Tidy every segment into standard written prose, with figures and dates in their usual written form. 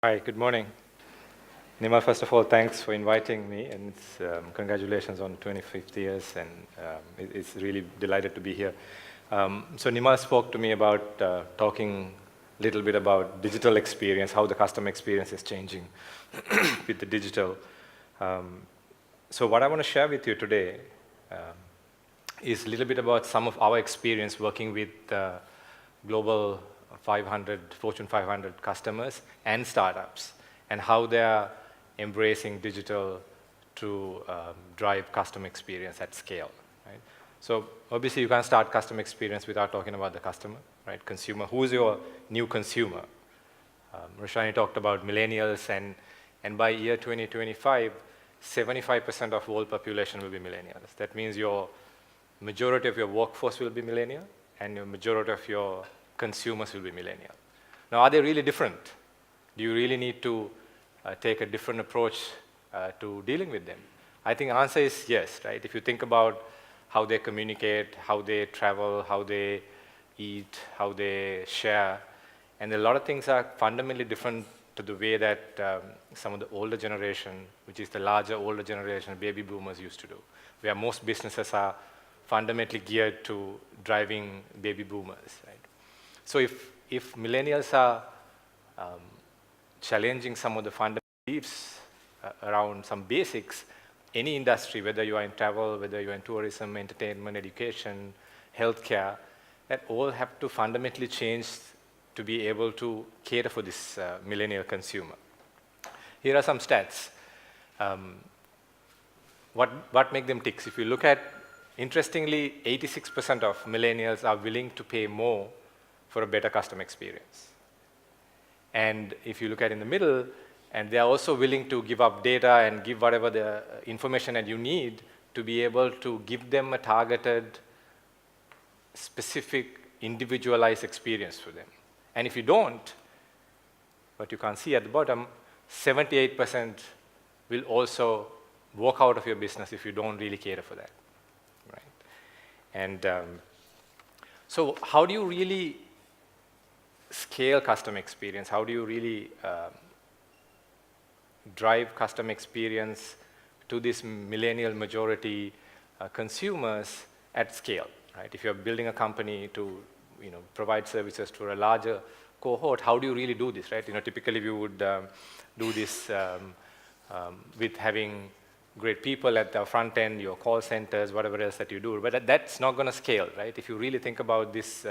Hi, good morning. Nima, first of all, thanks for inviting me, and congratulations on 25th years, and it's really delighted to be here. So Nima spoke to me about talking a little bit about digital experience, how the customer experience is changing with the digital. So what I want to share with you today is a little bit about some of our experience working with global 500, Fortune 500 customers and startups, and how they are embracing digital to drive customer experience at scale. Right? So obviously you can't start customer experience without talking about the customer, right? Consumer. Who is your new consumer? Roshani talked about millennials, and by year 2025, 75% of world population will be millennials. That means your majority of your workforce will be millennial, and your majority of your consumers will be millennial. Now, are they really different? Do you really need to take a different approach to dealing with them? I think the answer is yes, right? If you think about how they communicate, how they travel, how they eat, how they share, and a lot of things are fundamentally different to the way that some of the older generation, which is the larger older generation, baby boomers used to do, where most businesses are fundamentally geared to driving baby boomers, right? So if millennials are challenging some of the fundamental beliefs around some basics, any industry, whether you are in travel, whether you are in tourism, entertainment, education, healthcare, that all have to fundamentally change to be able to cater for this millennial consumer. Here are some stats. What make them tick? If you look at, interestingly, 86% of millennials are willing to pay more for a better customer experience. And if you look at in the middle, and they are also willing to give up data and give whatever the information that you need to be able to give them a targeted, specific, individualized experience for them. And if you don't, what you can't see at the bottom, 78% will also walk out of your business if you don't really cater for that, right? And so how do you really scale customer experience? How do you really drive customer experience to this millennial majority consumers at scale, right? If you're building a company to provide services to a larger cohort, how do you really do this, right? Typically we would do this with having great people at the front end, your call centers, whatever else that you do, but that's not going to scale, right? If you really think about this,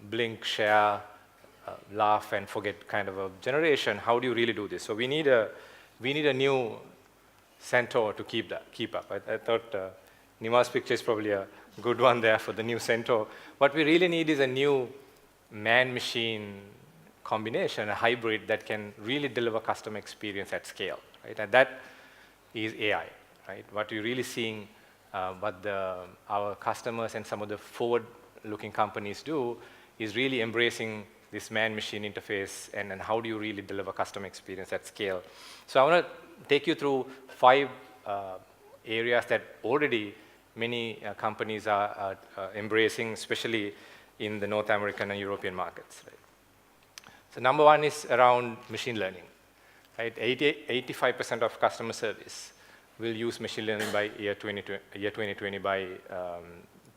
blink, share, laugh, and forget kind of a generation, how do you really do this? So we need a new Centaur to keep up. I thought Nima's picture is probably a good one there for the new Centaur. What we really need is a new man-machine combination, a hybrid that can really deliver customer experience at scale, right? And that is AI, right? What you're really seeing, what our customers and some of the forward-looking companies do is really embracing this man-machine interface, and how do you really deliver customer experience at scale. So I want to take you through 5 areas that already many companies are embracing, especially in the North American and European markets. Right? So number 1 is around machine learning. Right? 85% of customer service will use machine learning by year 2020 by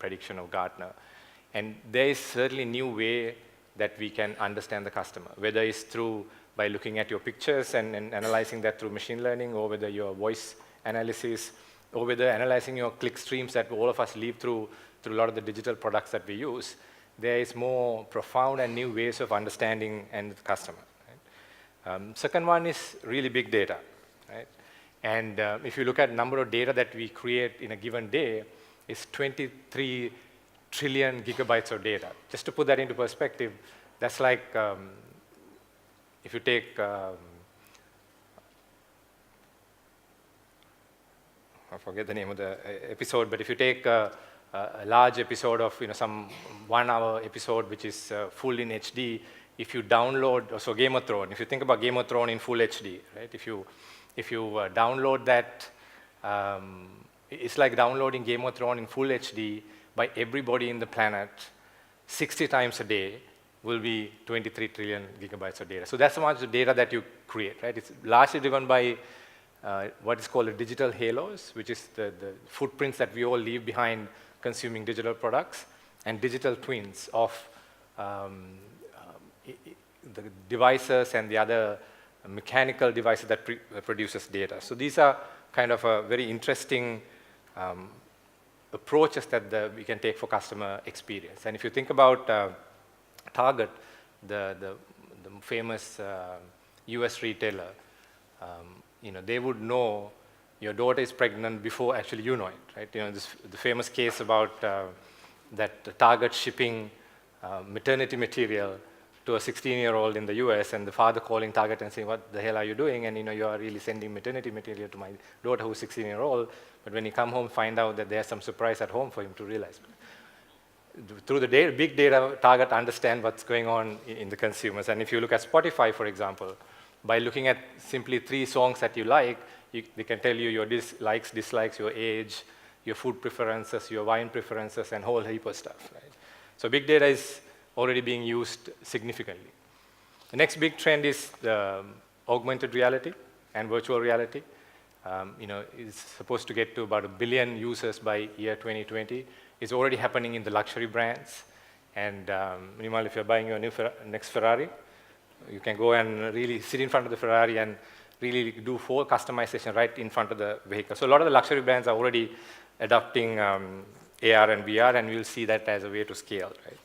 prediction of Gartner. And there is certainly a new way that we can understand the customer, whether it's by looking at your pictures and analyzing that through machine learning, or whether your voice analysis, or whether analyzing your click streams that all of us live through a lot of the digital products that we use. There is more profound and new ways of understanding the customer. Right? Second one is really big data. Right? And if you look at number of data that we create in a given day, it's 23 trillion gigabytes of data. Just to put that into perspective, that's like if you take, I forget the name of the episode, but if you take a large episode of some 1-hour episode which is full in HD, if you download, so Game of Thrones, if you think about Game of Thrones in full HD, right? If you download that, it's like downloading Game of Thrones in full HD by everybody in the planet 60 times a day will be 23 trillion gigabytes of data. So that's how much data that you create, right? It's largely driven by what is called the digital halos, which is the footprints that we all leave behind consuming digital products, and digital twins of the devices and the other mechanical devices that produces data. So these are kind of a very interesting approaches that we can take for customer experience. And if you think about Target, the famous US retailer, they would know your daughter is pregnant before actually you know it, right? The famous case about that Target shipping maternity material to a 16-year-old in the US, and the father calling Target and saying, what the hell are you doing? And you are really sending maternity material to my daughter who's 16-year-old, but when you come home, find out that there's some surprise at home for him to realize. Through the big data, Target understand what's going on in the consumers. And if you look at Spotify, for example, by looking at simply 3 songs that you like, they can tell you your likes, dislikes, your age, your food preferences, your wine preferences, and a whole heap of stuff, right? So big data is already being used significantly. The next big trend is the augmented reality and virtual reality. It's supposed to get to about 1 billion users by year 2020. It's already happening in the luxury brands. And Nimal, if you're buying your next Ferrari, you can go and really sit in front of the Ferrari and really do full customization right in front of the vehicle. So a lot of the luxury brands are already adopting AR and VR, and we'll see that as a way to scale, right?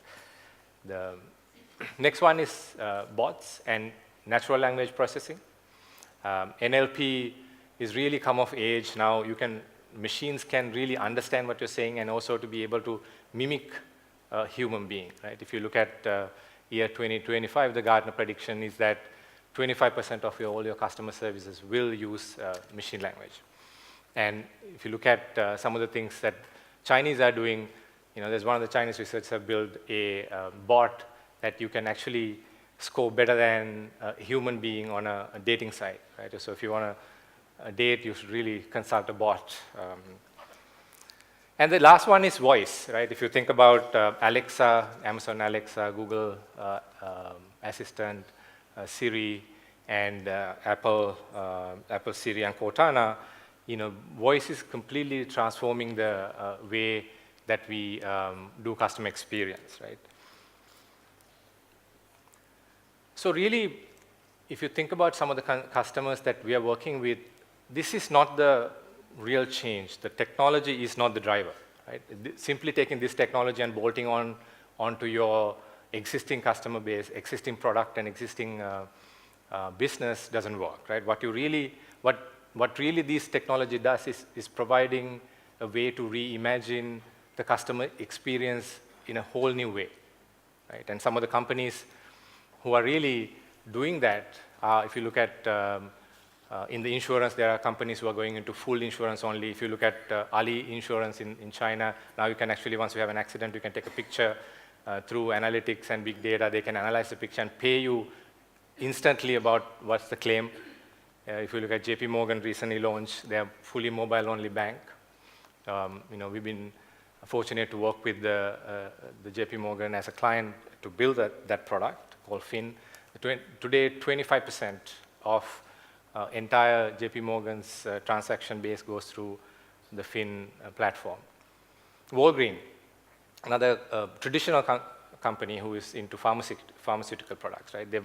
The next one is bots and natural language processing. NLP is really come of age now. Machines can really understand what you're saying and also to be able to mimic a human being, right? If you look at year 2025, the Gartner prediction is that 25% of all your customer services will use machine language. And if you look at some of the things that Chinese are doing, there's one of the Chinese researchers have built a bot that you can actually score better than a human being on a dating site, right? So if you want a date, you should really consult a bot. And the last one is voice, right? If you think about Alexa, Amazon Alexa, Google Assistant, Siri, and Apple Siri and Cortana, voice is completely transforming the way that we do customer experience, right? So really, if you think about some of the customers that we are working with, this is not the real change. The technology is not the driver, right? Simply taking this technology and bolting onto your existing customer base, existing product, and existing business doesn't work, right? What really this technology does is providing a way to reimagine the customer experience in a whole new way, right? And some of the companies who are really doing that, if you look at in the insurance, there are companies who are going into full insurance only. If you look at Ali Insurance in China, now you can actually, once you have an accident, you can take a picture through analytics and big data. They can analyze the picture and pay you instantly about what's the claim. If you look at JP Morgan recently launched, they're fully mobile-only bank. We've been fortunate to work with the JP Morgan as a client to build that product called Fin. Today, 25% of entire JP Morgan's transaction base goes through the Fin platform. Walgreens, another traditional company who is into pharmaceutical products, right? They've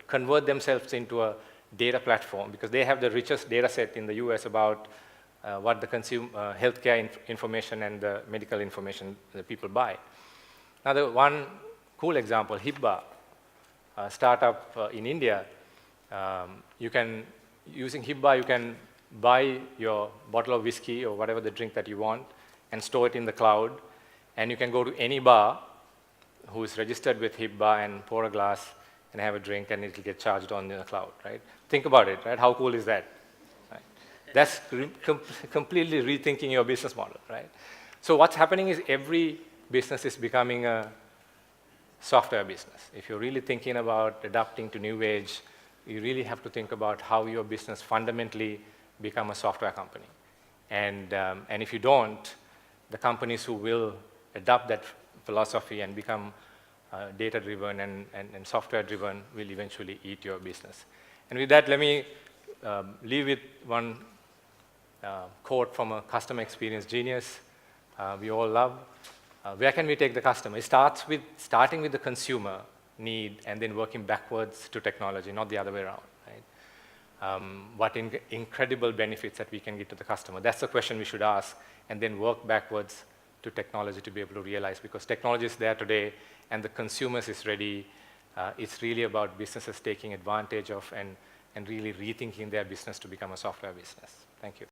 converted themselves into a data platform because they have the richest data set in the US about what the healthcare information and the medical information that people buy. Now, one cool example, Hibba, a startup in India, using Hibba, you can buy your bottle of whiskey or whatever the drink that you want and store it in the cloud, and you can go to any bar who is registered with Hibba and pour a glass and have a drink, and it will get charged on the cloud, right? Think about it, right? How cool is that? Right? That's completely rethinking your business model, right? So what's happening is every business is becoming a software business. If you're really thinking about adapting to new age, you really have to think about how your business fundamentally become a software company. And if you don't, the companies who will adopt that philosophy and become data-driven and software-driven will eventually eat your business. And with that, let me leave with one quote from a customer experience genius we all love. Where can we take the customer? It starts with starting with the consumer need and then working backwards to technology, not the other way around. Right? What incredible benefits that we can give to the customer? That's the question we should ask, and then work backwards to technology to be able to realize, because technology is there today and the consumers is ready. It's really about businesses taking advantage of and really rethinking their business to become a software business. Thank you.